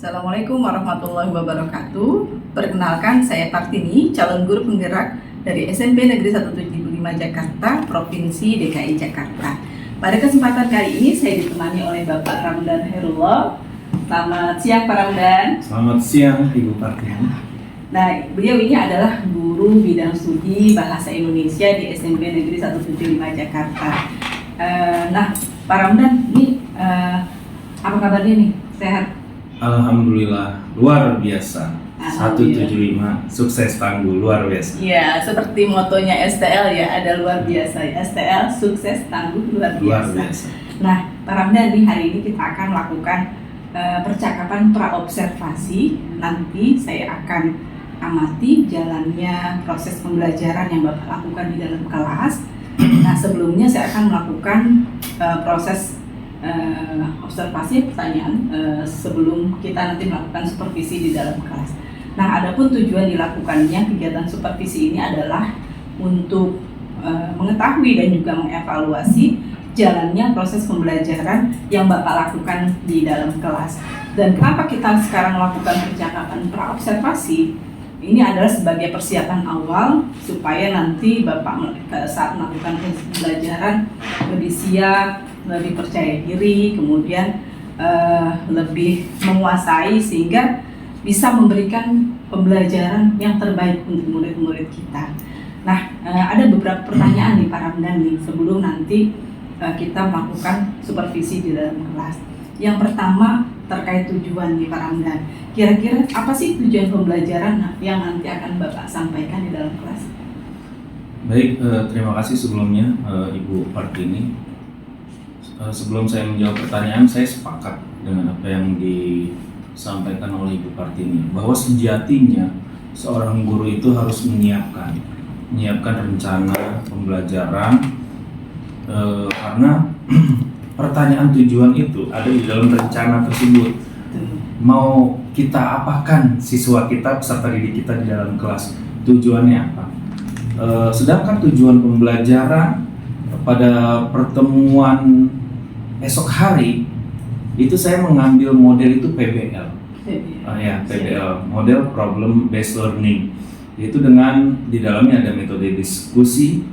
Assalamualaikum warahmatullahi wabarakatuh. Perkenalkan, saya Partini, calon guru penggerak dari SMP Negeri 175 Jakarta, Provinsi DKI Jakarta. Pada kesempatan kali ini saya ditemani oleh Bapak Ramdan Herullah. Selamat siang Pak Ramdan. Selamat siang Ibu Partini. Nah, beliau ini adalah guru bidang studi Bahasa Indonesia di SMP Negeri 175 Jakarta. Nah, Pak Ramdan, ini apa kabarnya nih? Sehat? Alhamdulillah, luar biasa. Alhamdulillah. 175, sukses tangguh, luar biasa. Ya, seperti motonya STL ya, ada luar biasa ya. STL, sukses, tangguh, luar biasa. Luar biasa. Nah, Pak Ramdan, nih hari ini kita akan melakukan percakapan praobservasi. Nanti saya akan amati jalannya proses pembelajaran yang Bapak lakukan di dalam kelas. Nah, sebelumnya saya akan melakukan proses observasi pertanyaan sebelum kita nanti melakukan supervisi di dalam kelas. Nah, adapun tujuan dilakukannya kegiatan supervisi ini adalah untuk mengetahui dan juga mengevaluasi jalannya proses pembelajaran yang Bapak lakukan di dalam kelas. Dan kenapa kita sekarang melakukan percakapan praobservasi? Ini adalah sebagai persiapan awal supaya nanti Bapak saat melakukan pembelajaran lebih siap, lebih percaya diri, kemudian lebih menguasai sehingga bisa memberikan pembelajaran yang terbaik untuk murid-murid kita. Nah, ada beberapa pertanyaan nih Pak Ramdan nih sebelum nanti kita melakukan supervisi di dalam kelas. Yang pertama terkait tujuan nih Pak Ramdan. Kira-kira apa sih tujuan pembelajaran yang nanti akan Bapak sampaikan di dalam kelas? Baik, terima kasih sebelumnya Ibu Partini. Sebelum saya menjawab pertanyaan, saya sepakat dengan apa yang disampaikan oleh Ibu Partini, bahwa sejatinya seorang guru itu harus menyiapkan rencana pembelajaran, karena pertanyaan tujuan itu ada di dalam rencana tersebut. Mau kita apakan siswa kita, peserta didik kita di dalam kelas, tujuannya apa? Sedangkan tujuan pembelajaran pada pertemuan esok hari itu saya mengambil model itu PBL. PBL, model problem based learning. Yaitu dengan di dalamnya ada metode diskusi,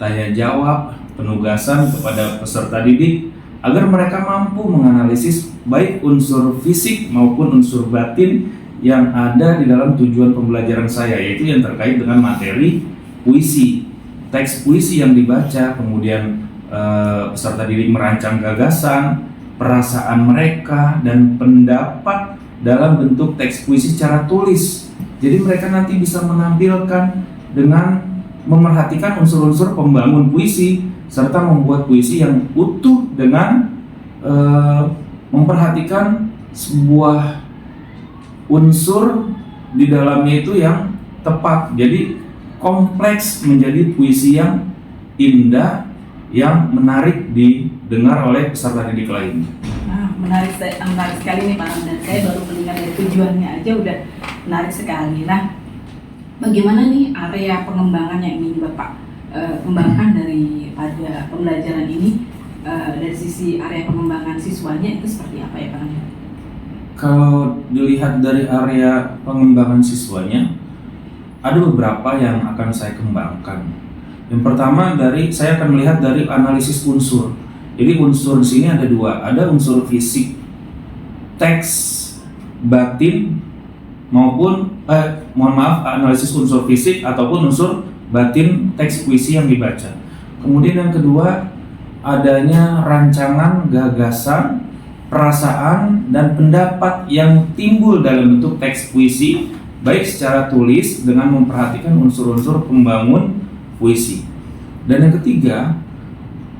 tanya jawab, penugasan kepada peserta didik agar mereka mampu menganalisis baik unsur fisik maupun unsur batin yang ada di dalam tujuan pembelajaran saya, yaitu yang terkait dengan materi puisi, teks puisi yang dibaca, kemudian peserta didik merancang gagasan, perasaan mereka, dan pendapat dalam bentuk teks puisi secara tulis. Jadi mereka nanti bisa menampilkan dengan memerhatikan unsur-unsur pembangun puisi serta membuat puisi yang utuh dengan memperhatikan sebuah unsur di dalamnya itu yang tepat. Jadi kompleks menjadi puisi yang indah, yang menarik didengar oleh peserta didik lainnya. Nah, menarik sekali nih Pak Ramdan. Saya baru mendengar dari tujuannya aja udah menarik sekali. Nah, bagaimana nih area pengembangan yang ingin Bapak kembangkan daripada pembelajaran ini, dari sisi area pengembangan siswanya itu seperti apa ya Pak Ramdan? Kalau dilihat dari area pengembangan siswanya, ada beberapa yang akan saya kembangkan. Yang pertama saya akan melihat dari analisis unsur. Jadi unsur di sini ada dua, ada unsur fisik, teks batin maupun analisis unsur fisik ataupun unsur batin teks puisi yang dibaca. Kemudian yang kedua, adanya rancangan, gagasan, perasaan, dan pendapat yang timbul dalam bentuk teks puisi, baik secara tulis dengan memperhatikan unsur-unsur pembangun puisi. Dan yang ketiga,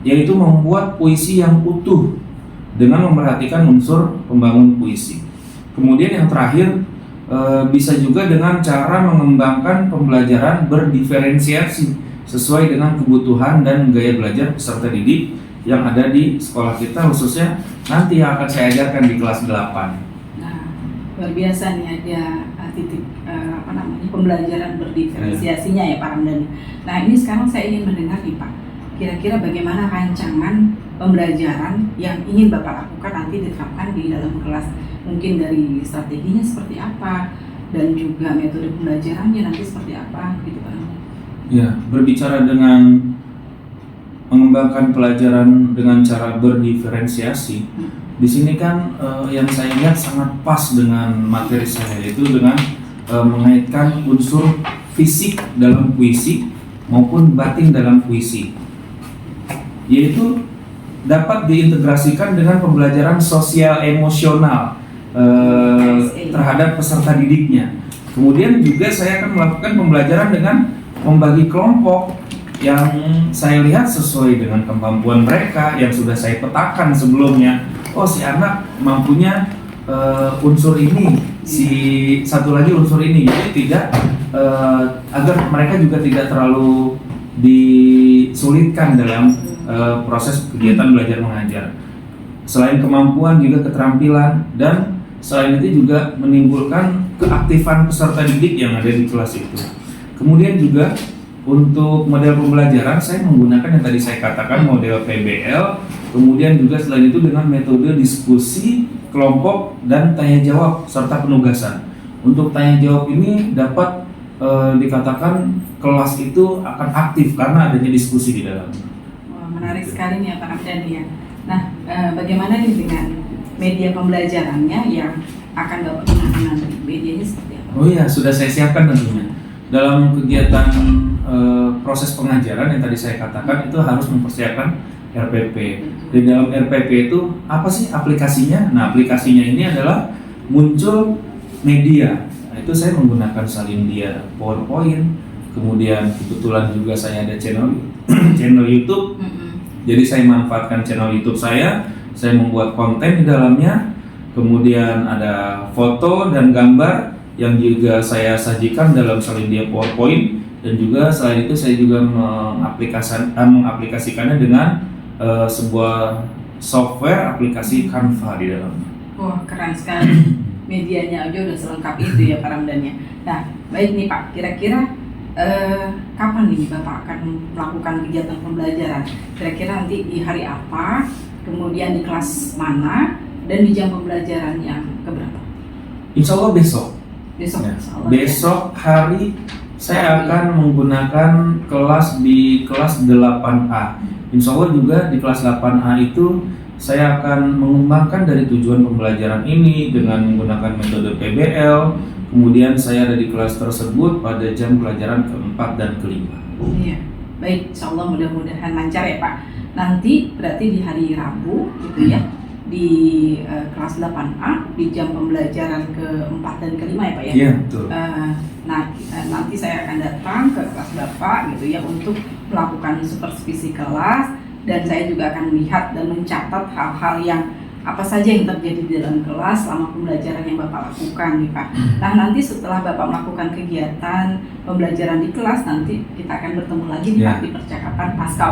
yaitu membuat puisi yang utuh dengan memperhatikan unsur pembangun puisi. Kemudian yang terakhir, bisa juga dengan cara mengembangkan pembelajaran berdiferensiasi sesuai dengan kebutuhan dan gaya belajar peserta didik yang ada di sekolah kita, khususnya nanti yang akan saya ajarkan di kelas 8. Nah, luar biasa nih ada titik pembelajaran berdiferensiasinya ya Pak Ramdan. Nah, ini sekarang saya ingin mendengar nih Pak, kira-kira bagaimana rancangan pembelajaran yang ingin Bapak lakukan nanti diterapkan di dalam kelas. Mungkin dari strateginya seperti apa, dan juga metode pembelajarannya nanti seperti apa gitu Pak. Ya, berbicara dengan mengembangkan pelajaran dengan cara berdiferensiasi. Di sini kan yang saya lihat sangat pas dengan materi saya, yaitu dengan mengaitkan unsur fisik dalam puisi maupun batin dalam puisi, yaitu dapat diintegrasikan dengan pembelajaran sosial emosional terhadap peserta didiknya. Kemudian juga saya akan melakukan pembelajaran dengan membagi kelompok yang saya lihat sesuai dengan kemampuan mereka yang sudah saya petakan sebelumnya. Oh, si anak mampunya unsur ini, si satu lagi unsur ini, jadi tidak agar mereka juga tidak terlalu disulitkan dalam proses kegiatan belajar mengajar. Selain kemampuan juga keterampilan, dan selain itu juga menimbulkan keaktifan peserta didik yang ada di kelas itu. Kemudian juga untuk model pembelajaran saya menggunakan yang tadi saya katakan model PBL, kemudian juga selain itu dengan metode diskusi, kelompok, dan tanya jawab serta penugasan. Untuk tanya jawab ini dapat dikatakan kelas itu akan aktif karena adanya diskusi di dalamnya. Wah, menarik sekali nih Pak Ramdan ya. Nah, bagaimana nih dengan media pembelajarannya yang akan Bapak gunakan nanti? Medianya seperti apa? Oh iya, sudah saya siapkan tentunya. Dalam kegiatan proses pengajaran yang tadi saya katakan itu harus mempersiapkan RPP. Di dalam RPP itu apa sih aplikasinya? Nah, aplikasinya ini adalah muncul media. Nah, itu saya menggunakan Salindia PowerPoint. Kemudian kebetulan juga saya ada channel YouTube. Jadi saya manfaatkan channel YouTube saya membuat konten di dalamnya. Kemudian ada foto dan gambar yang juga saya sajikan dalam Salindia PowerPoint, dan juga selain itu saya juga mengaplikasikannya dengan sebuah software aplikasi Canva di dalamnya. Wah, keren sekali. Medianya aja udah selengkap itu ya Pak Ramdan ya. Nah, baik nih Pak, kira-kira kapan nih Bapak akan melakukan kegiatan pembelajaran? Kira-kira nanti di hari apa, kemudian di kelas mana, dan di jam pembelajaran yang keberapa? Insya Allah besok. Besok, Ya, insya Allah, besok hari saya akan menggunakan kelas di kelas 8A. Insya Allah juga di kelas 8A itu saya akan mengembangkan dari tujuan pembelajaran ini dengan menggunakan metode PBL. Kemudian saya ada di kelas tersebut pada jam pelajaran keempat dan kelima. Iya, baik, insya Allah mudah-mudahan lancar ya Pak. Nanti berarti di hari Rabu gitu ya, di kelas 8A di jam pembelajaran keempat dan kelima ya Pak ya? Iya, betul. Nanti saya akan datang ke kelas Bapak gitu ya untuk melakukan supervisi kelas, dan saya juga akan melihat dan mencatat hal-hal yang apa saja yang terjadi di dalam kelas selama pembelajaran yang Bapak lakukan nih Pak. Nah, nanti setelah Bapak melakukan kegiatan pembelajaran di kelas, nanti kita akan bertemu lagi nih Pak di percakapan pasca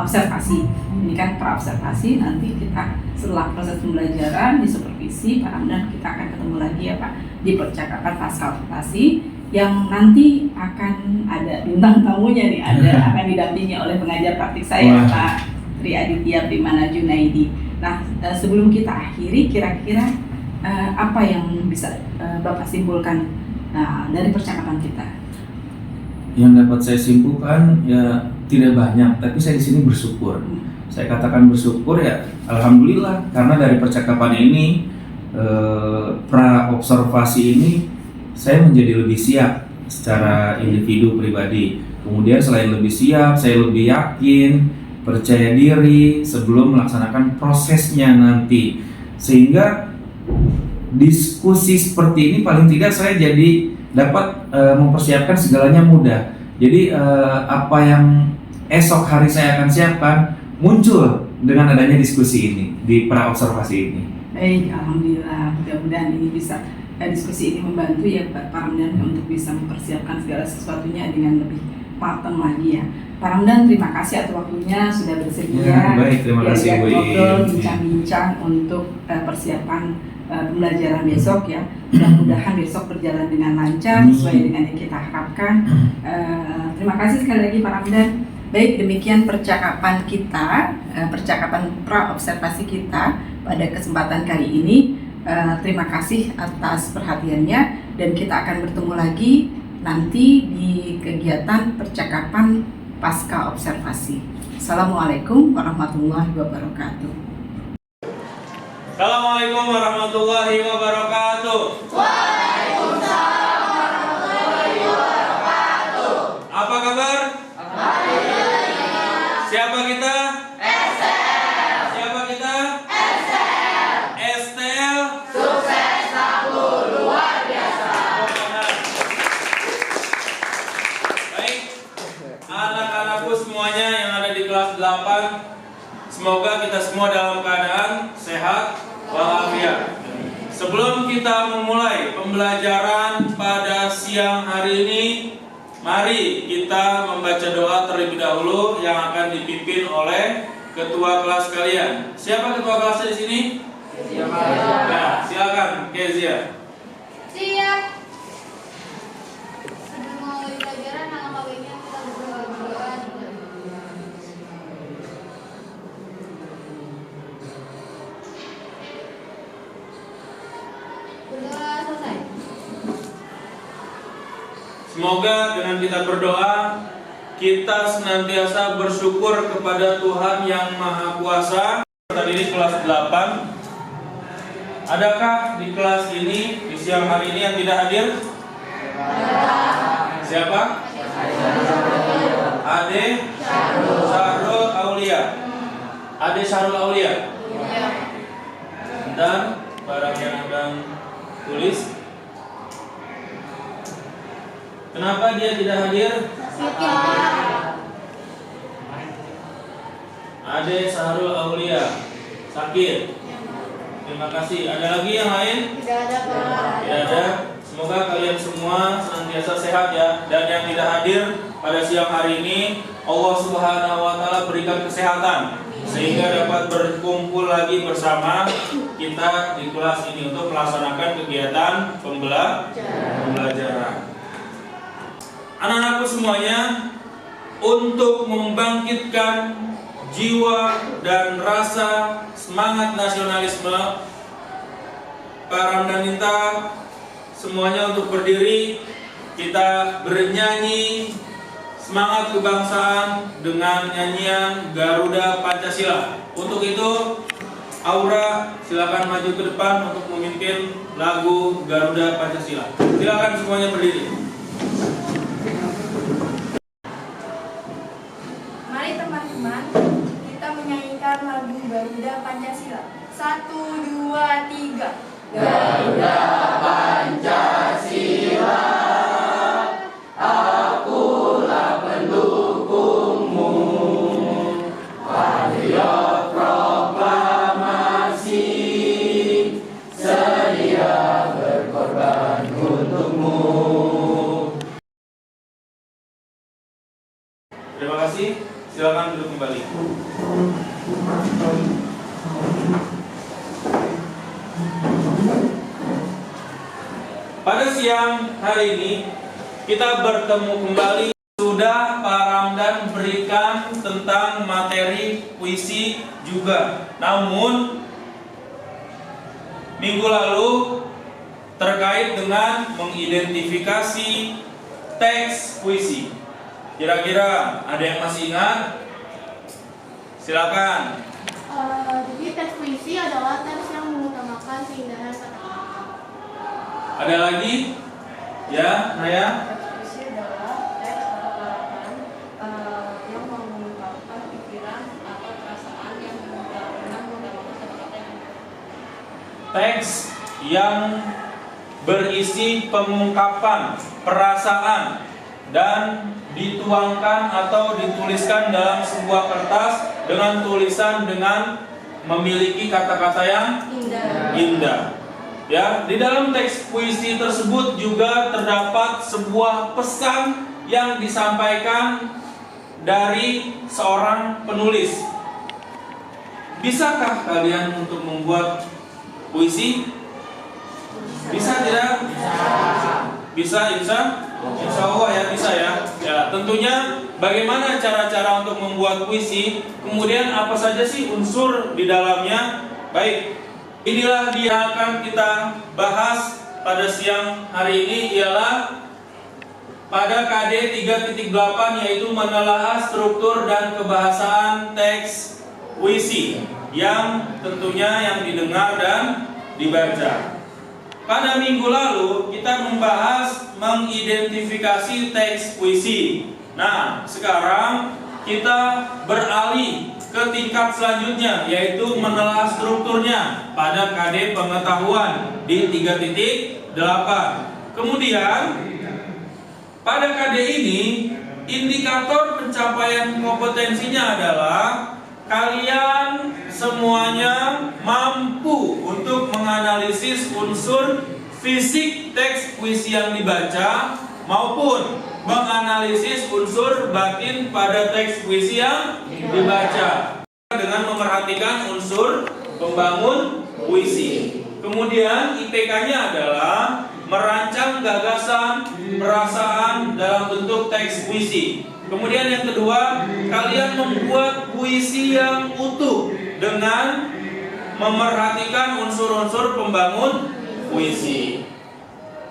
observasi. Ini kan pra-observasi, nanti kita setelah proses pembelajaran di supervisi Pak Ramdan, kita akan ketemu lagi ya Pak di percakapan pasca observasi, yang nanti akan ada bintang tamunya nih, akan didampingi oleh pengajar praktik saya Pak Tri Aditya Primana Junaidi. Nah, sebelum kita akhiri, kira-kira apa yang bisa Bapak simpulkan dari percakapan kita? Yang dapat saya simpulkan ya tidak banyak, tapi saya di sini bersyukur. Saya katakan bersyukur ya, alhamdulillah, karena dari percakapan ini, pra observasi ini, saya menjadi lebih siap secara individu pribadi. Kemudian selain lebih siap, saya lebih yakin, percaya diri sebelum melaksanakan prosesnya nanti, sehingga diskusi seperti ini paling tidak saya jadi dapat mempersiapkan segalanya mudah. Jadi apa yang esok hari saya akan siapkan muncul dengan adanya diskusi ini di pra observasi ini. Baik, alhamdulillah, mudah-mudahan ini bisa diskusi ini membantu ya Pak Ramdan untuk bisa mempersiapkan segala sesuatunya dengan lebih matang lagi ya. Pak Ramdan, terima kasih atas waktunya sudah bersedia. Ya, baik, terima kasih Bu. Ngobrol, bincang-bincang untuk persiapan pembelajaran besok ya. Mudah-mudahan besok berjalan dengan lancar sesuai dengan yang kita harapkan. Terima kasih sekali lagi Pak Ramdan. Baik, demikian percakapan kita, percakapan pra-observasi kita pada kesempatan kali ini. Terima kasih atas perhatiannya dan kita akan bertemu lagi nanti di kegiatan percakapan pasca observasi. Assalamualaikum warahmatullahi wabarakatuh. Assalamualaikum warahmatullahi wabarakatuh. Waalaikumsalam warahmatullahi wabarakatuh. Apa kabar? Siapa kita? STL. Siapa kita? STL. STL. Sukses Sabu luar biasa. Baik, anak-anakku semuanya yang ada di kelas 8, semoga kita semua dalam keadaan sehat walafiat. Sebelum kita memulai pembelajaran pada siang hari ini, mari kita membaca doa terlebih dahulu yang akan dipimpin oleh ketua kelas kalian. Siapa ketua kelasnya di sini? Nah, silakan Kezia. Siap. Sebelum mulai pelajaran, alangkah baiknya kita berdoa. Berdoa selesai. Semoga dengan kita berdoa, kita senantiasa bersyukur kepada Tuhan yang Maha Kuasa. Tadi ini kelas 8. Adakah di kelas ini, di siang hari ini yang tidak hadir? Siapa? Ade Syahrul Aulia. Ade Syahrul Aulia. Dan barang yang akan tulis. Kenapa dia tidak hadir? Ade Syahrul Aulia sakit. Terima kasih. Ada lagi yang lain? Tidak ada, Pak. Tidak ada. Semoga kalian semua senantiasa sehat ya. Dan yang tidak hadir pada siang hari ini, Allah Subhanahu wa taala berikan kesehatan sehingga dapat berkumpul lagi bersama kita di kelas ini untuk melaksanakan kegiatan pembelajaran. Anak-anakku semuanya, untuk membangkitkan jiwa dan rasa semangat nasionalisme, Pak Ramdan minta semuanya untuk berdiri. Kita bernyanyi semangat kebangsaan dengan nyanyian Garuda Pancasila. Untuk itu, Aura silakan maju ke depan untuk memimpin lagu Garuda Pancasila. Silakan semuanya berdiri. Mari teman-teman, kita menyanyikan lagu Garuda Pancasila. 1, 2, 3. Garuda Pancasila, akulah pendukungmu. Patriot proklamasi, sedia berkorban untukmu. Terima kasih. Silakan duduk kembali. Pada siang hari ini kita bertemu kembali. Sudah Pak Ramdan berikan tentang materi puisi juga. Namun minggu lalu terkait dengan mengidentifikasi teks puisi. Kira-kira ada yang masih ingat? Silakan. Jadi teks puisi adalah teks yang mengutamakan keindahan kata-kata. Ada lagi? Ya, Naya? Puisi adalah teks atau karangan yang mengungkapkan pikiran atau perasaan yang mengutamakan kata-kata yang Teks yang berisi pengungkapan perasaan dan dituangkan atau dituliskan dalam sebuah kertas dengan tulisan dengan memiliki kata-kata yang indah. Ya, di dalam teks puisi tersebut juga terdapat sebuah pesan yang disampaikan dari seorang penulis. Bisakah kalian untuk membuat puisi? Bisa tidak? Bisa, insya Allah ya, bisa ya. Ya, tentunya bagaimana cara-cara untuk membuat puisi, kemudian apa saja sih unsur di dalamnya. Baik, inilah dia akan kita bahas pada siang hari ini, ialah pada KD 3.8, yaitu menelaah struktur dan kebahasaan teks puisi yang tentunya yang didengar dan dibaca. Pada minggu lalu kita membahas mengidentifikasi teks puisi. Nah, sekarang kita beralih ke tingkat selanjutnya, yaitu menelaah strukturnya pada KD pengetahuan di 3.8. Kemudian pada KD ini indikator pencapaian kompetensinya adalah kalian semuanya mampu untuk menganalisis unsur fisik teks puisi yang dibaca maupun menganalisis unsur batin pada teks puisi yang dibaca dengan memerhatikan unsur pembangun puisi. Kemudian IPK-nya adalah merancang gagasan, perasaan dalam bentuk teks puisi. Kemudian yang kedua, kalian membuat puisi yang utuh dengan memerhatikan unsur-unsur pembangun puisi.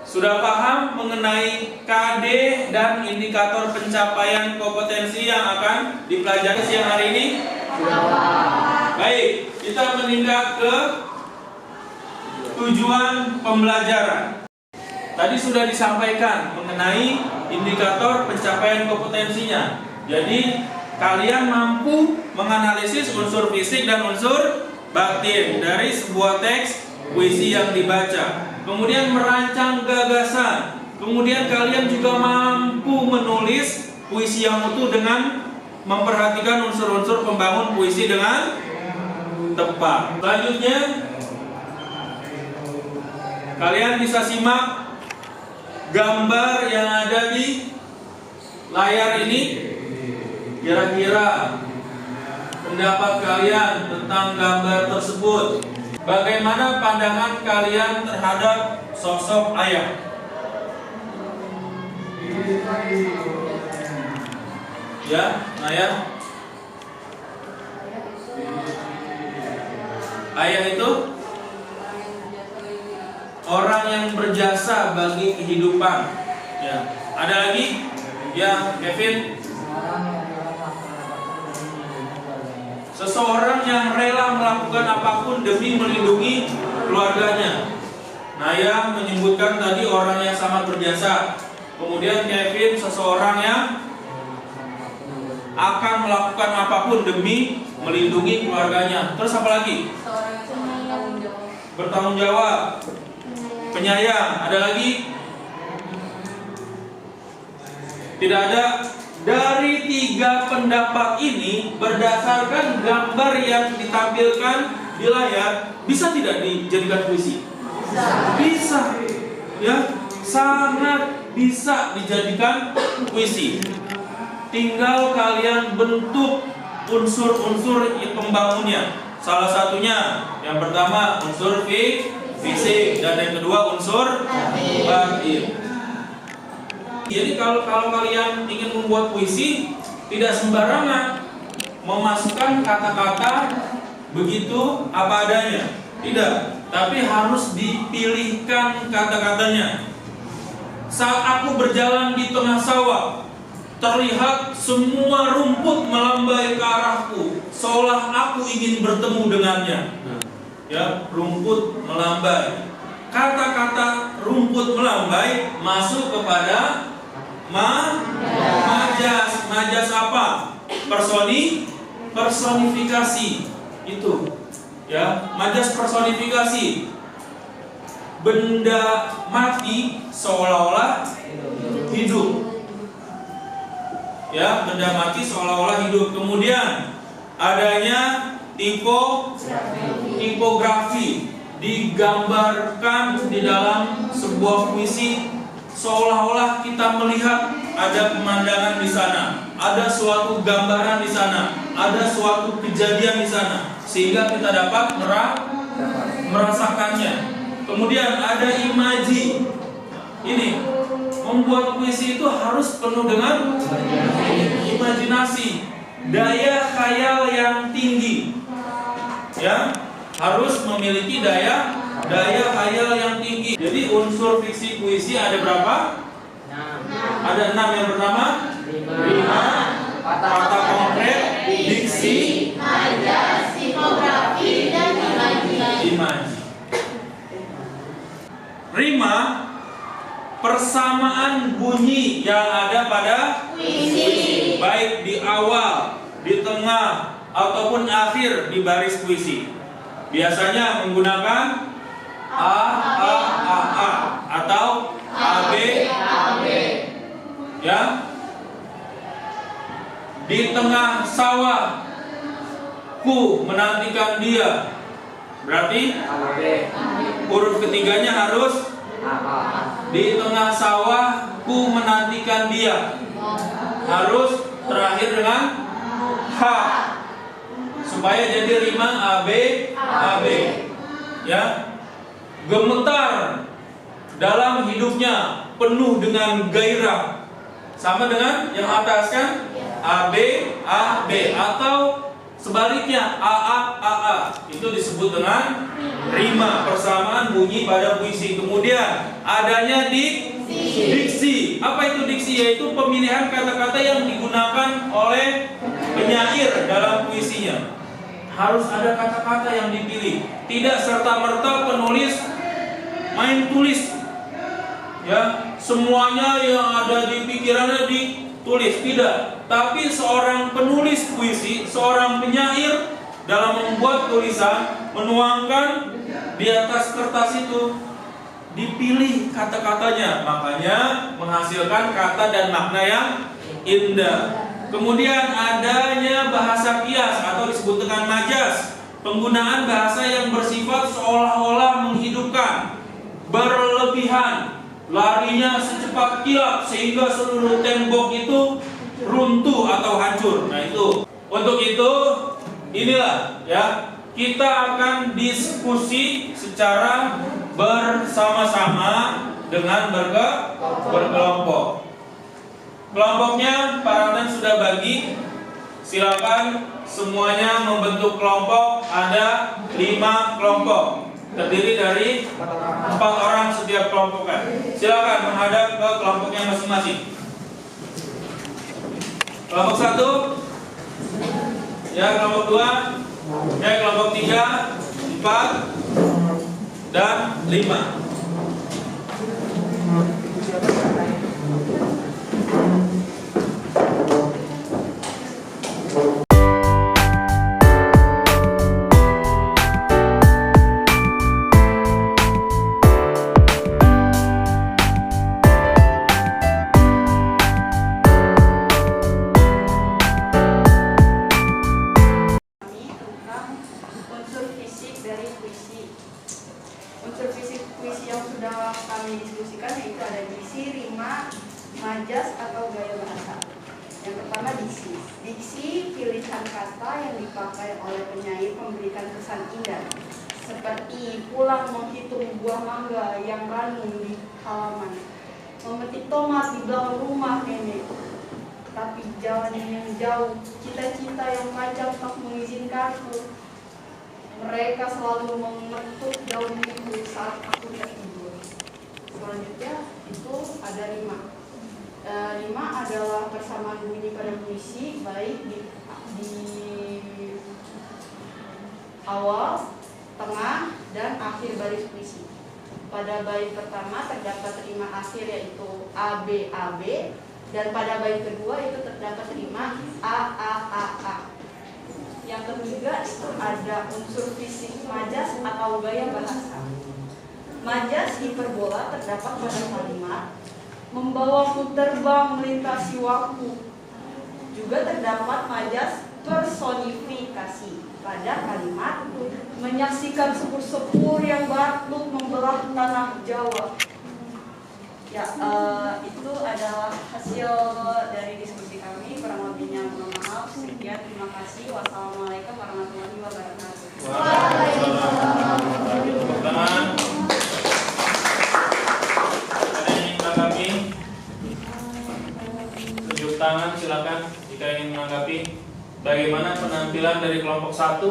Sudah paham mengenai KD dan indikator pencapaian kompetensi yang akan dipelajari siang hari ini? Baik, kita meningkat ke tujuan pembelajaran. Tadi sudah disampaikan mengenai indikator pencapaian kompetensinya. Jadi kalian mampu menganalisis unsur fisik dan unsur batin dari sebuah teks puisi yang dibaca. Kemudian merancang gagasan. Kemudian kalian juga mampu menulis puisi yang utuh dengan memperhatikan unsur-unsur pembangun puisi dengan tepat. Selanjutnya, kalian bisa simak gambar yang ada di layar ini. Kira-kira pendapat kalian tentang gambar tersebut? Bagaimana pandangan kalian terhadap sosok ayah? Ya, ayah. Ayah itu orang yang berjasa bagi kehidupan. Ya, ada lagi? Ya, Kevin. Seseorang yang rela melakukan apapun demi melindungi keluarganya. Naya menyebutkan tadi orang yang sangat berjasa. Kemudian Kevin, seseorang yang akan melakukan apapun demi melindungi keluarganya. Terus apa lagi? Bertanggung jawab. Penyayang. Ada lagi? Tidak ada. Dari 3 pendapat ini, berdasarkan gambar yang ditampilkan di layar, bisa tidak dijadikan puisi? Bisa. Ya, sangat bisa dijadikan puisi. Tinggal kalian bentuk unsur-unsur pembangunnya. Salah satunya, yang pertama unsur fisik, dan yang kedua unsur batin. Jadi kalau kalian ingin membuat puisi, tidak sembarangan memasukkan kata-kata begitu apa adanya. Tidak, tapi harus dipilihkan kata-katanya. Saat aku berjalan di tengah sawah, terlihat semua rumput melambai ke arahku, seolah aku ingin bertemu dengannya. Ya, rumput melambai. Kata-kata rumput melambai masuk kepada majas. Majas apa? Personifikasi. Itu. Ya, majas personifikasi. Benda mati seolah-olah hidup. Ya, benda mati seolah-olah hidup. Kemudian adanya tipografi, digambarkan di dalam sebuah puisi seolah-olah kita melihat ada pemandangan di sana, ada suatu gambaran di sana, ada suatu kejadian di sana, sehingga kita dapat merasakannya. Kemudian ada imaji. Ini membuat puisi itu harus penuh dengan imajinasi, daya khayal yang tinggi. Ya, harus memiliki daya khayal yang tinggi. Jadi unsur fiksi puisi ada berapa? Ada 6. Yang pertama, rima, kata konkret, diksi, majas, tipografi, dan imaji. Rima, persamaan bunyi yang ada pada puisi, baik di awal, di tengah, ataupun akhir di baris puisi. Biasanya menggunakan A atau AB. Ya. Di tengah sawah, ku menantikan dia. Berarti huruf ketiganya harus di tengah sawah, ku menantikan dia. Harus terakhir dengan H, supaya jadi rima AB. Ya. Gemetar dalam hidupnya, penuh dengan gairah. Sama dengan yang atas kan? AB, atau sebaliknya AA. Itu disebut dengan rima, persamaan bunyi pada puisi. Kemudian adanya diksi. Apa itu diksi? Yaitu pemilihan kata-kata yang digunakan oleh penyair dalam puisinya. Harus ada kata-kata yang dipilih. Tidak serta-merta penulis main tulis. Ya, semuanya yang ada di pikirannya ditulis, tidak. Tapi seorang penulis puisi, seorang penyair dalam membuat tulisan, menuangkan di atas kertas itu, dipilih kata-katanya, makanya menghasilkan kata dan makna yang indah. Kemudian adanya bahasa kias atau disebut dengan majas, penggunaan bahasa yang bersifat seolah-olah menghidupkan, berlebihan, larinya secepat kilat sehingga seluruh tembok itu runtuh atau hancur. Nah itu, untuk itu inilah ya, kita akan diskusi secara bersama-sama dengan berkelompok. Kelompoknya Pak Ramdan sudah bagi. Silakan semuanya membentuk kelompok. Ada 5 kelompok, terdiri dari 4 orang setiap kelompokan. Silakan menghadap ke kelompoknya masing-masing. Kelompok 1, ya, kelompok 2, ya, kelompok 3, 4, dan 5. Unsur fisik puisi yang sudah kami diskusikan yaitu ada diksi, rima, majas atau gaya bahasa. Yang pertama diksi. Diksi pilihan kata yang dipakai oleh penyair memberikan kesan indah, seperti pulang menghitung buah mangga yang ranum di halaman, memetik tomat di belakang rumah nenek. Tapi jalan yang jauh, cita-cita yang panjang tak mengizinkanku. Mereka selalu mengetuk daun pintu saat aku tertidur. Selanjutnya itu ada rima. Rima adalah persamaan bunyi pada puisi, baik di awal, tengah, dan akhir baris puisi. Pada bait pertama terdapat rima akhir yaitu AB, dan pada bait kedua itu terdapat rima A. Yang ketiga itu ada unsur fisik majas atau gaya bahasa. Majas hiperbola terdapat pada kalimat membawaku terbang melintasi waktu. Juga terdapat majas personifikasi pada kalimat menyaksikan sepur-sepur yang batuk membelah tanah Jawa. Ya, itu adalah hasil dari diskusi kami. Kurang lebihnya mohon maaf. Sekian, terima kasih. Wassalamualaikum warahmatullahi wabarakatuh. Waalaikumsalam. Ada yang ingin menanggapi? Tunjuk tangan silakan. Jika ingin menanggapi, bagaimana penampilan dari kelompok 1?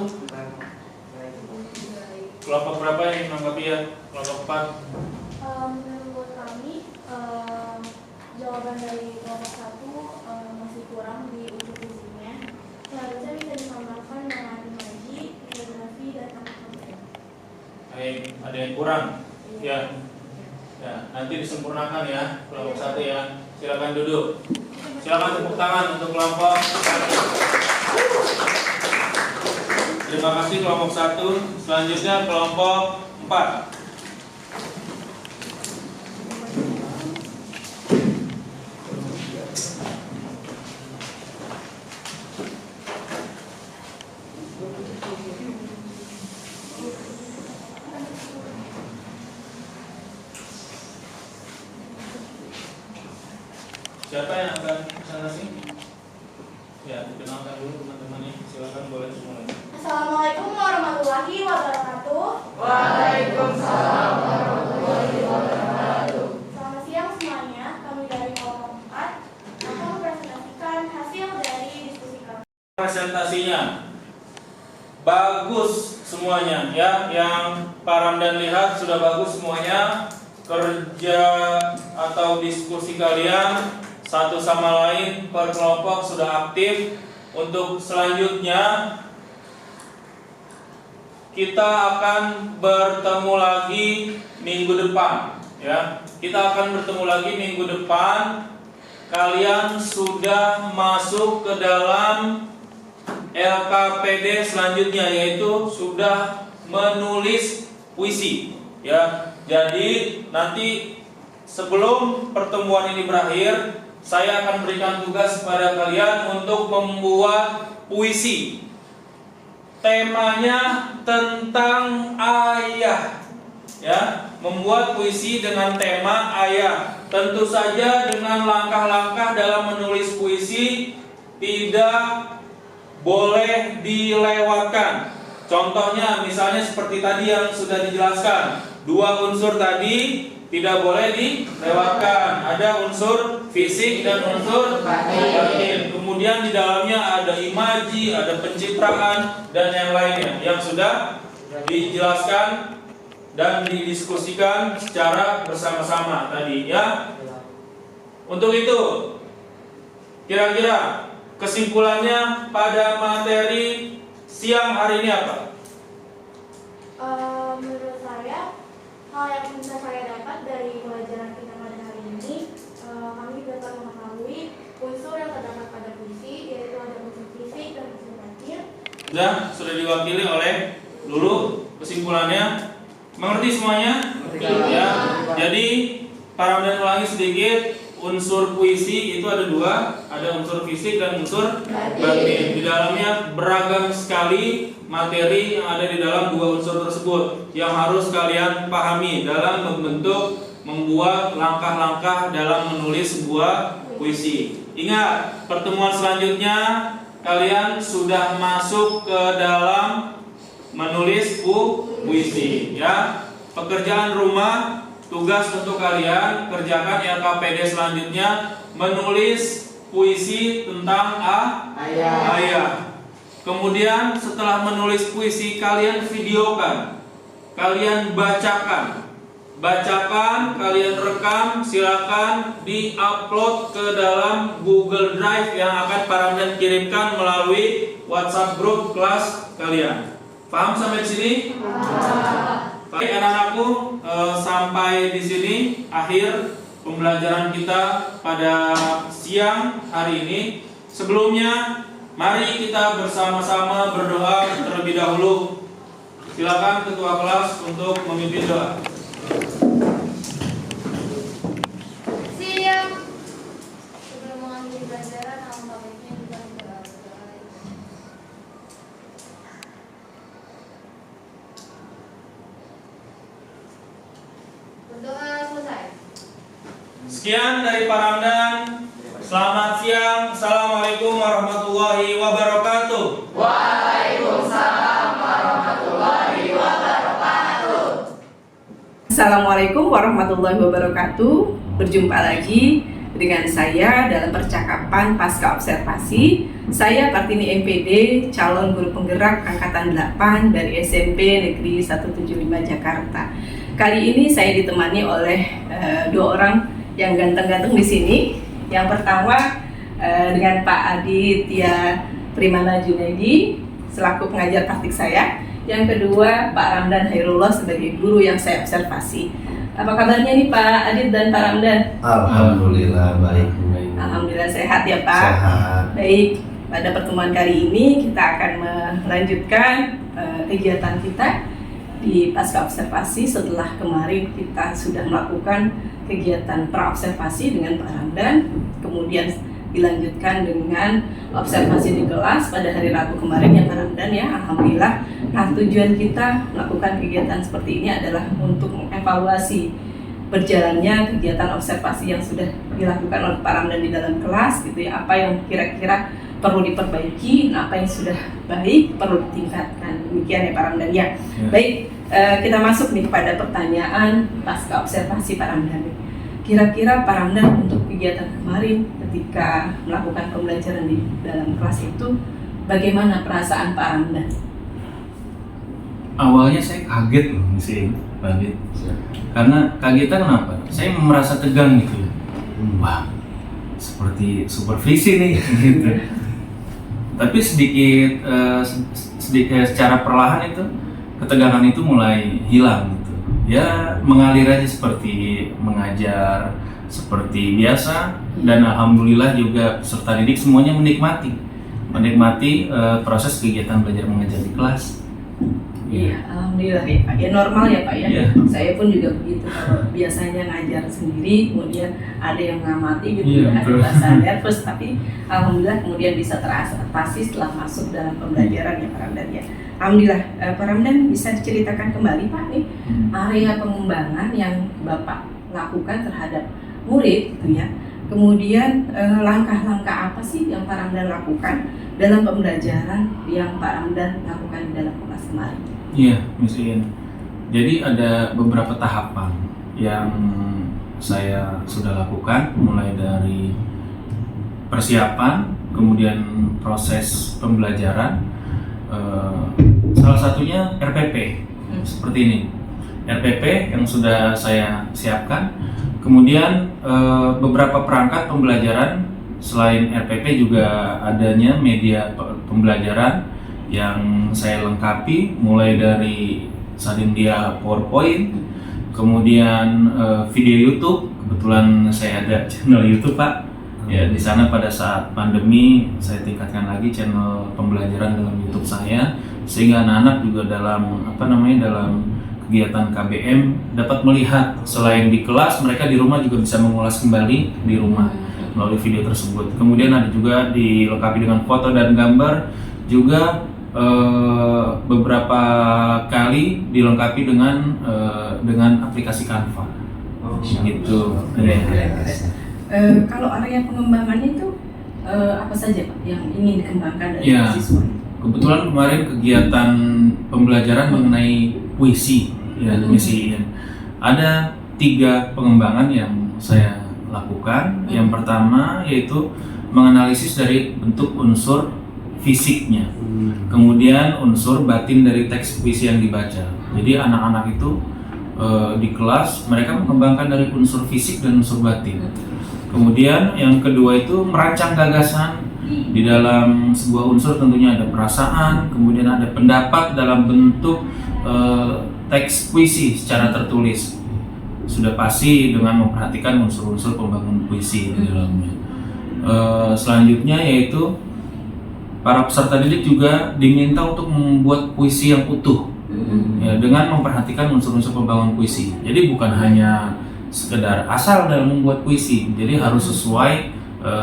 Kelompok berapa yang ingin menanggapi ya? Kelompok 4. Menurut kami, jawaban dari kelompok 1 masih kurang di unsur fisiknya. Seharusnya bisa ditambahkan dengan imaji, geografi, dan angka. Baik, ada yang kurang? Ya. Ya, nanti disempurnakan ya kelompok 1 ya. Silakan duduk. Silakan tepuk tangan untuk kelompok 1. Terima kasih kelompok 1. Selanjutnya kelompok 4. Siapa yang akan presentasi? Ya, dikenalkan dulu teman-temannya. Silakan boleh mulai. Assalamualaikum warahmatullahi wabarakatuh. Waalaikumsalam warahmatullahi wabarakatuh. Selamat siang semuanya. Kami dari kelompok 4 akan mempresentasikan hasil dari diskusi kami. Presentasinya bagus semuanya ya. Yang Pak Ramdan lihat sudah bagus semuanya. Kerja atau diskusi kalian satu sama lain per kelompok sudah aktif. Untuk selanjutnya kita akan bertemu lagi minggu depan ya. Kita akan bertemu lagi minggu depan. Kalian sudah masuk ke dalam LKPD selanjutnya, yaitu sudah menulis puisi ya. Jadi nanti sebelum pertemuan ini berakhir, saya akan berikan tugas kepada kalian untuk membuat puisi. Temanya tentang ayah ya, membuat puisi dengan tema ayah. Tentu saja dengan langkah-langkah dalam menulis puisi tidak boleh dilewatkan. Contohnya misalnya seperti tadi yang sudah dijelaskan, 2 unsur tadi tidak boleh dilewatkan. Ada unsur fisik dan unsur batin. Kemudian di dalamnya ada imaji, ada pencitraan dan yang lainnya yang sudah dijelaskan dan didiskusikan secara bersama-sama tadi ya. Untuk itu, kira-kira kesimpulannya pada materi siang hari ini apa? Menurut saya, hal yang bisa saya dapat dari pelajaran kita pada hari ini, kami dapat mengetahui unsur yang terdapat pada puisi, yaitu ada unsur fisik dan unsur batin. Sudah diwakili oleh Lulu. Kesimpulannya mengerti semuanya? Ya. Jadi para dan ulangi sedikit. Unsur puisi itu ada 2, ada unsur fisik dan unsur batin. Di dalamnya beragam sekali materi yang ada di dalam 2 unsur tersebut yang harus kalian pahami dalam membuat langkah-langkah dalam menulis sebuah puisi. Ingat, pertemuan selanjutnya kalian sudah masuk ke dalam menulis puisi ya. Pekerjaan rumah, tugas untuk kalian kerjakan LKPD selanjutnya menulis puisi tentang ayah. Kemudian setelah menulis puisi kalian videokan, kalian bacakan, kalian rekam, silakan di-upload ke dalam Google Drive yang akan Pak Ramdan kirimkan melalui WhatsApp grup kelas kalian. Paham sampai di sini? Baik anak-anakku, sampai di sini akhir pembelajaran kita pada siang hari ini. Sebelumnya, mari kita bersama-sama berdoa terlebih dahulu. Silakan ketua kelas untuk memimpin doa. Siap. Sebelum mengakhiri pelajaran, alangkah baiknya kita berdoa. Berdoa selesai. Sekian dari Pak Ramdan. Selamat siang. Assalamualaikum warahmatullahi wabarakatuh. Waalaikumsalam warahmatullahi wabarakatuh. Assalamualaikum warahmatullahi wabarakatuh. Berjumpa lagi dengan saya dalam percakapan pasca observasi. Saya Kartini MPD, calon guru penggerak angkatan 8 dari SMP Negeri 175 Jakarta. Kali ini saya ditemani oleh dua orang yang ganteng-ganteng di sini. Yang pertama dengan Pak Aditya Primana Junaidi selaku pengajar praktik saya. Yang kedua Pak Ramdan Hairullah sebagai guru yang saya observasi. Apa kabarnya nih Pak Adit dan Pak Ramdan? Alhamdulillah baik. Alhamdulillah sehat ya Pak. Sehat. Baik, pada pertemuan kali ini kita akan melanjutkan kegiatan kita di pasca observasi setelah kemarin kita sudah melakukan kegiatan pra-observasi dengan Pak Ramdan, kemudian dilanjutkan dengan observasi di kelas pada hari Rabu kemarin ya Pak Ramdan ya, alhamdulillah. Nah, tujuan kita melakukan kegiatan seperti ini adalah untuk mengevaluasi berjalannya kegiatan observasi yang sudah dilakukan oleh Pak Ramdan di dalam kelas gitu ya, apa yang kira-kira perlu diperbaiki, apa yang sudah baik perlu ditingkatkan. Demikian ya Pak Ramdan ya. Baik, kita masuk nih kepada pertanyaan pasca observasi Pak Ramdan. Kira-kira Pak Ramdan untuk kegiatan kemarin ketika melakukan pembelajaran di dalam kelas itu bagaimana perasaan Pak Ramdan? Awalnya saya kaget loh sih, Pak Adit. Karena kagetnya kenapa? Saya merasa tegang gitu. Wah, seperti supervisi nih gitu. Tapi sedikit secara perlahan itu ketegangan itu mulai hilang gitu. Ya mengalir aja seperti mengajar seperti biasa, dan alhamdulillah juga peserta didik semuanya menikmati proses kegiatan belajar mengajar di kelas. Iya, alhamdulillah ya Pak. Ya normal ya Pak ya. Iya. Saya pun juga begitu. Kalau biasanya ngajar sendiri, kemudian ada yang ngamati gitu Iya, ya, ada betul. rasa nervous, tapi alhamdulillah kemudian bisa teratasi setelah masuk dalam pembelajaran ya Pak Ramdan ya. Alhamdulillah, Pak Ramdan bisa diceritakan kembali Pak nih area pengembangan yang Bapak lakukan terhadap murid gitu ya. Kemudian langkah-langkah apa sih yang Pak Ramdan lakukan dalam pembelajaran yang Pak Ramdan lakukan di dalam kelas kemarin? Iya, Miss Iin. Jadi ada beberapa tahapan yang saya sudah lakukan, mulai dari persiapan, kemudian proses pembelajaran. Salah satunya RPP, seperti ini. RPP yang sudah saya siapkan. Kemudian beberapa perangkat pembelajaran selain RPP juga adanya media pembelajaran yang saya lengkapi, mulai dari Sarindia PowerPoint, kemudian video YouTube. Kebetulan saya ada channel YouTube Pak. Ya, di sana pada saat pandemi saya tingkatkan lagi channel pembelajaran dalam YouTube saya, sehingga anak-anak juga dalam dalam kegiatan KBM dapat melihat selain di kelas, mereka di rumah juga bisa mengulas kembali di rumah melalui video tersebut. Kemudian ada juga dilengkapi dengan foto dan gambar, juga beberapa kali dilengkapi dengan aplikasi Canva. Gitu. Kalau area pengembangannya itu apa saja Pak yang ingin dikembangkan dari Ya, siswa? kebetulan kemarin kegiatan pembelajaran mengenai puisi ya, misi. Ada 3 pengembangan yang saya lakukan. Yang pertama yaitu menganalisis dari bentuk unsur fisiknya, kemudian unsur batin dari teks puisi yang dibaca. Jadi anak-anak itu di kelas mereka mengembangkan dari unsur fisik dan unsur batin. Kemudian yang kedua itu merancang gagasan. Di dalam sebuah unsur tentunya ada perasaan, kemudian ada pendapat dalam bentuk teks puisi secara tertulis. Sudah pasti dengan memperhatikan unsur-unsur pembangun puisi di dalamnya. Selanjutnya yaitu para peserta didik juga diminta untuk membuat puisi yang utuh, ya, dengan memperhatikan unsur-unsur pembangun puisi. Jadi bukan hanya sekedar asal dalam membuat puisi, jadi harus sesuai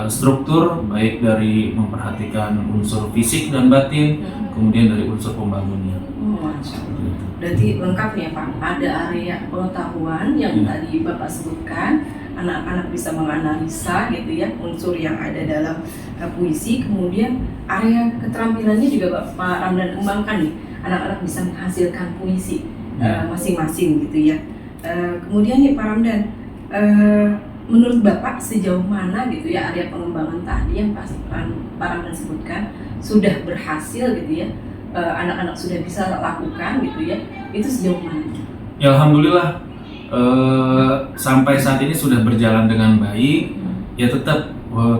struktur, baik dari memperhatikan unsur fisik dan batin, kemudian dari unsur pembangunnya. Berarti lengkap ya Pak, ada area pengetahuan yang tadi Bapak sebutkan, anak-anak bisa menganalisa gitu ya unsur yang ada dalam puisi, kemudian area keterampilannya juga Pak Ramdan kembangkan nih, anak-anak bisa menghasilkan puisi masing-masing gitu ya. Kemudian nih Pak Ramdan, menurut Bapak sejauh mana gitu ya area pengembangan tadi yang Pak Ramdan sebutkan sudah berhasil gitu ya, anak-anak sudah bisa lakukan gitu ya, itu sejauh mana? Ya alhamdulillah sampai saat ini sudah berjalan dengan baik. Ya tetap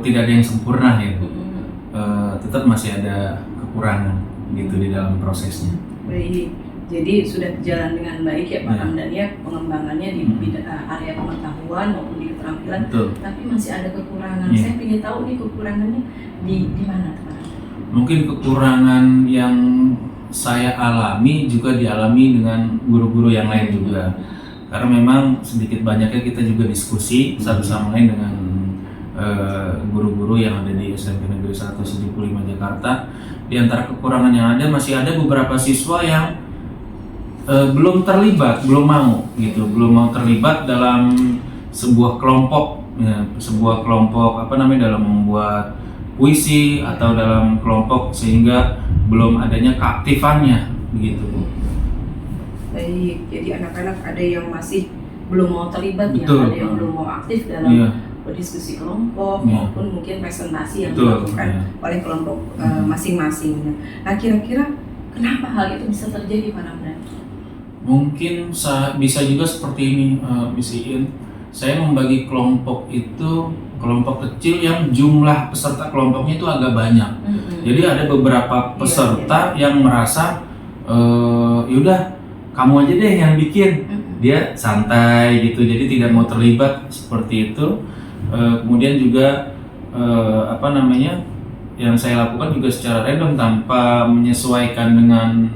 tidak ada yang sempurna ya, tetap masih ada kekurangan gitu di dalam prosesnya. Baik, jadi sudah berjalan dengan baik ya Pak Ramdan ya, pengembangannya di bidang area pengetahuan maupun di keterampilan. Betul. Tapi masih ada kekurangan. Iya. Saya ingin tahu nih kekurangannya di mana Pak Ramdan? Mungkin kekurangan yang saya alami juga dialami dengan guru-guru yang lain juga. Karena memang sedikit banyaknya kita juga diskusi satu sama lain dengan guru-guru yang ada di SMP Negeri 175 Jakarta. Di antara kekurangan yang ada, masih ada beberapa siswa yang belum terlibat, belum mau terlibat dalam sebuah kelompok, sebuah kelompok dalam membuat puisi atau dalam kelompok, sehingga belum adanya keaktifannya begitu Bu. Baik, jadi anak-anak ada yang masih belum mau terlibat ya, Betul. ada yang belum mau aktif dalam berdiskusi kelompok maupun mungkin presentasi yang dilakukan oleh kelompok masing-masing. Nah, kira-kira kenapa hal itu bisa terjadi Pak Ramdan? Mungkin bisa juga seperti ini, Bisiin. Saya membagi kelompok itu kelompok kecil yang jumlah peserta kelompoknya itu agak banyak. Jadi ada beberapa peserta yang merasa yaudah kamu aja deh yang bikin. Dia santai gitu, jadi tidak mau terlibat seperti itu. Kemudian juga yang saya lakukan juga secara random tanpa menyesuaikan dengan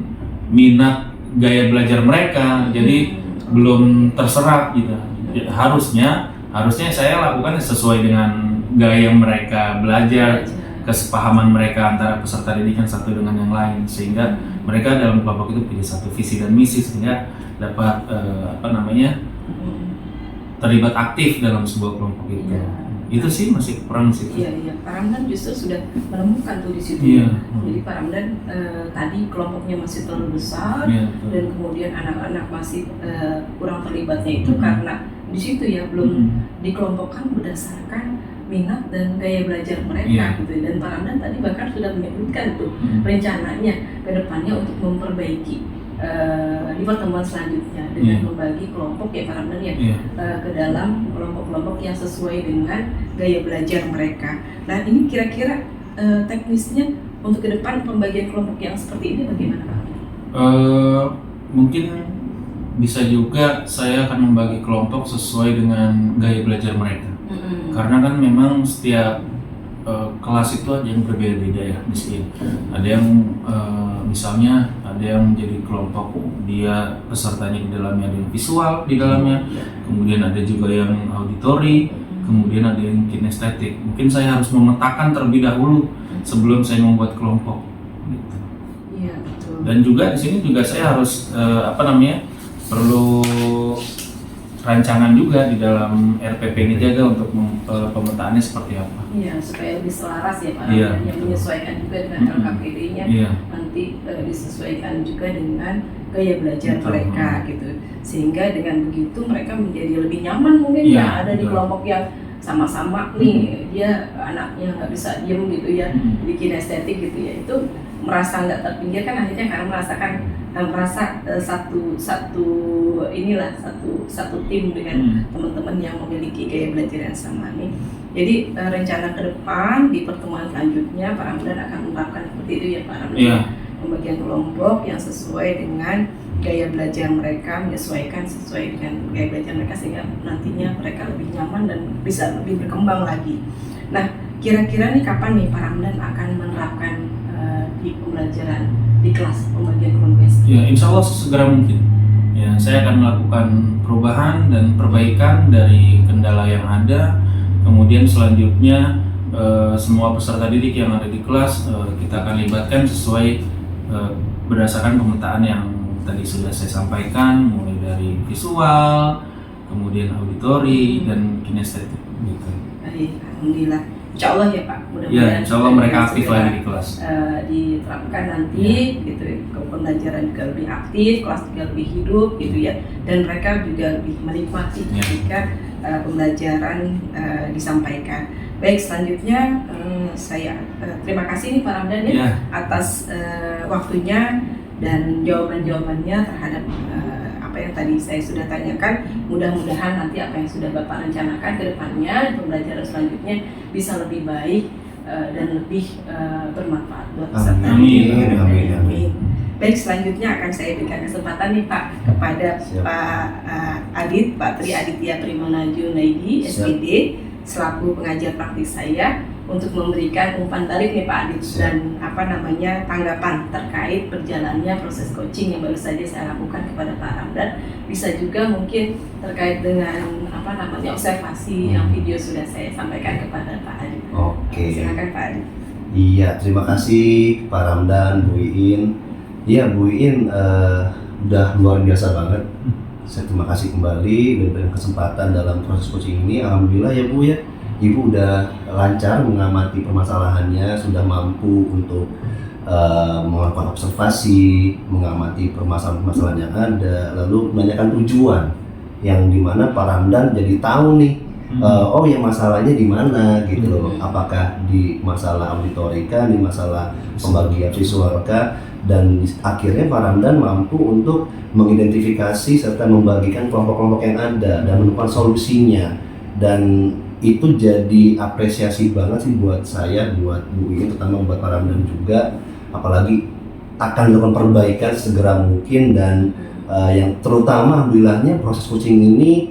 minat gaya belajar mereka, jadi belum terserap gitu. Harusnya saya lakukan sesuai dengan gaya mereka belajar, kesepahaman mereka antara peserta didikan satu dengan yang lain, sehingga mereka dalam kelompok itu punya satu visi dan misi, sehingga dapat terlibat aktif dalam sebuah kelompok itu. Itu sih masih kurang sih. Iya. Pak Ramdan justru sudah menemukan tuh di situ. Jadi Pak Ramdan tadi kelompoknya masih terlalu besar, dan kemudian anak-anak masih kurang terlibatnya itu karena di situ ya belum dikelompokkan berdasarkan minat dan gaya belajar mereka gitu. Dan Pak Ramdan tadi bahkan sudah menyebutkan tuh rencananya ke depannya untuk memperbaiki di pertemuan selanjutnya dengan membagi kelompok ya Pak Ramdan ya, ke dalam kelompok-kelompok yang sesuai dengan gaya belajar mereka. Nah, ini kira-kira teknisnya untuk ke depan pembagian kelompok yang seperti ini bagaimana Pak? Mungkin bisa juga saya akan membagi kelompok sesuai dengan gaya belajar mereka. Karena kan memang setiap kelas itu ada yang berbeda-beda ya di sini. Ada yang misalnya ada yang menjadi kelompok dia pesertanya di dalamnya ada yang visual di dalamnya, kemudian ada juga yang auditori, kemudian ada yang kinestetik. Mungkin saya harus memetakan terlebih dahulu sebelum saya membuat kelompok. Gitu. Iya, betul. Dan juga di sini juga saya harus perlu rancangan juga di dalam RPP ini jaga untuk pemetaannya seperti apa. Iya, supaya lebih selaras ya Pak Ramdan, yang menyesuaikan juga dengan LKPD-nya, nanti disesuaikan juga dengan gaya belajar mereka gitu. Sehingga dengan begitu mereka menjadi lebih nyaman mungkin ya ada di kelompok yang sama-sama nih dia anaknya nggak bisa diem gitu ya, bikin estetik gitu ya, itu merasa nggak terpinggirkan akhirnya karena merasa satu tim dengan teman-teman yang memiliki gaya belajar yang sama nih. Jadi rencana ke depan di pertemuan selanjutnya Pak Ramdan akan menerapkan seperti itu ya Pak Ramdan, pembagian kelompok yang sesuai dengan gaya belajar mereka, menyesuaikan sesuai dengan gaya belajar mereka sehingga nantinya mereka lebih nyaman dan bisa lebih berkembang lagi. Nah, kira-kira nih kapan nih Pak Ramdan akan menerapkan di pembelajaran di kelas pembagian kelompok? Ya, insya Allah sesegera mungkin. Ya, saya akan melakukan perubahan dan perbaikan dari kendala yang ada. Kemudian selanjutnya semua peserta didik yang ada di kelas kita akan libatkan sesuai berdasarkan pemetaan yang tadi sudah saya sampaikan, mulai dari visual, kemudian auditori dan kinestetik. Gitu. Baik, alhamdulillah. Insya Allah ya Pak, mudah-mudahan insya Allah mereka aktif lagi di kelas. Diterapkan nanti gitu, pembelajaran juga lebih aktif, kelas juga lebih hidup gitu ya, dan mereka juga lebih menikmati ketika pembelajaran disampaikan. Baik, selanjutnya saya terima kasih nih Pak Ramdan ya atas waktunya dan jawaban-jawabannya terhadap apa yang tadi saya sudah tanyakan. Mudah-mudahan nanti apa yang sudah Bapak rencanakan ke depannya pembelajaran selanjutnya bisa lebih baik dan lebih bermanfaat buat peserta. Amin. Baik, selanjutnya akan saya berikan kesempatan nih Pak kepada Pak Adit, Pak Tri Aditya Primana Junaidi, SPD, selaku pengajar praktis saya untuk memberikan umpan balik nih Pak Adit dan tanggapan terkait berjalannya proses coaching yang baru saja saya lakukan kepada Pak Ramdan. Bisa juga mungkin terkait dengan observasi yang video sudah saya sampaikan kepada Pak Adit. Oke. Silakan Pak Adit. Iya, terima kasih Pak Ramdan, Bu Iin. Iya, Bu Iin udah luar biasa banget. Saya terima kasih kembali dan kesempatan dalam proses coaching ini. Alhamdulillah ya Bu ya, Ibu udah lancar mengamati permasalahannya, sudah mampu untuk melakukan observasi, mengamati permasalahan-permasalahan yang ada, lalu menanyakan tujuan yang dimana Pak Ramdan jadi tahu nih, oh ya masalahnya di mana gitu loh, apakah di masalah auditorika, di masalah pembagian visualka, dan akhirnya Pak Ramdan mampu untuk mengidentifikasi serta membagikan kelompok-kelompok yang ada dan menemukan solusinya, dan itu jadi apresiasi banget sih buat saya, buat Bu Iin, terutama buat Pak Ramdan juga, apalagi akan dilakukan perbaikan segera mungkin. Dan yang terutama alhamdulillahnya proses coaching ini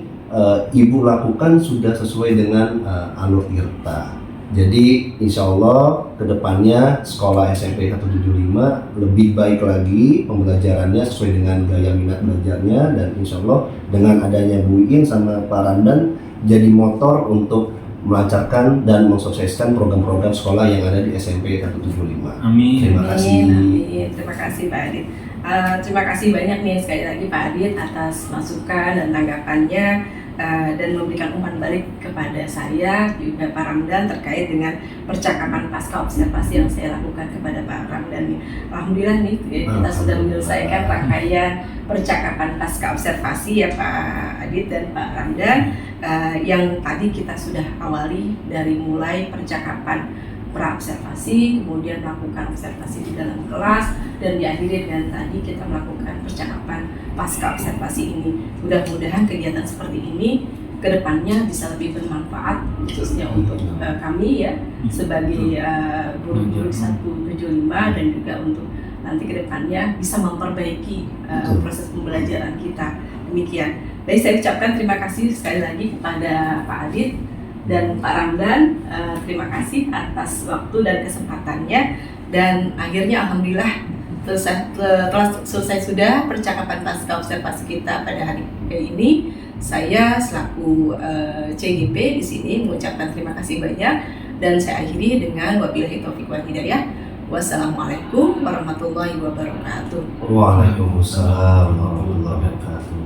Ibu lakukan sudah sesuai dengan alur IRTA. Jadi insya Allah kedepannya sekolah SMP 175 lebih baik lagi pembelajarannya sesuai dengan gaya minat belajarnya, dan insya Allah dengan adanya Bu Iin sama Pak Ramdan jadi motor untuk melancarkan dan mensukseskan program-program sekolah yang ada di SMP 175. Amin. Terima kasih. Amin. Terima kasih Pak Adit. Terima kasih banyak nih sekali lagi Pak Adit atas masukan dan tanggapannya dan memberikan umpan balik kepada saya juga Pak Ramdan terkait dengan percakapan pasca observasi yang saya lakukan kepada Pak Ramdan. Alhamdulillah nih kita sudah menyelesaikan rangkaian percakapan pasca observasi ya Pak Adit dan Pak Ramdan, yang tadi kita sudah awali dari mulai percakapan pra-observasi, kemudian melakukan observasi di dalam kelas, dan diakhiri dengan tadi kita melakukan percakapan pasca observasi ini. Mudah-mudahan kegiatan seperti ini kedepannya bisa lebih bermanfaat khususnya untuk kami ya sebagai guru-guru 175, dan juga untuk nanti kedepannya bisa memperbaiki proses pembelajaran kita. Demikian. Baik, saya ucapkan terima kasih sekali lagi kepada Pak Adit dan Pak Ramdan, terima kasih atas waktu dan kesempatannya, dan akhirnya alhamdulillah telah selesai sudah percakapan pasca observasi kita pada hari ini. Saya selaku CGP di sini mengucapkan terima kasih banyak, dan saya akhiri dengan wabillahi taufiq wal hidayah. Wassalamualaikum warahmatullahi wabarakatuh. Waalaikumsalam warahmatullahi wabarakatuh.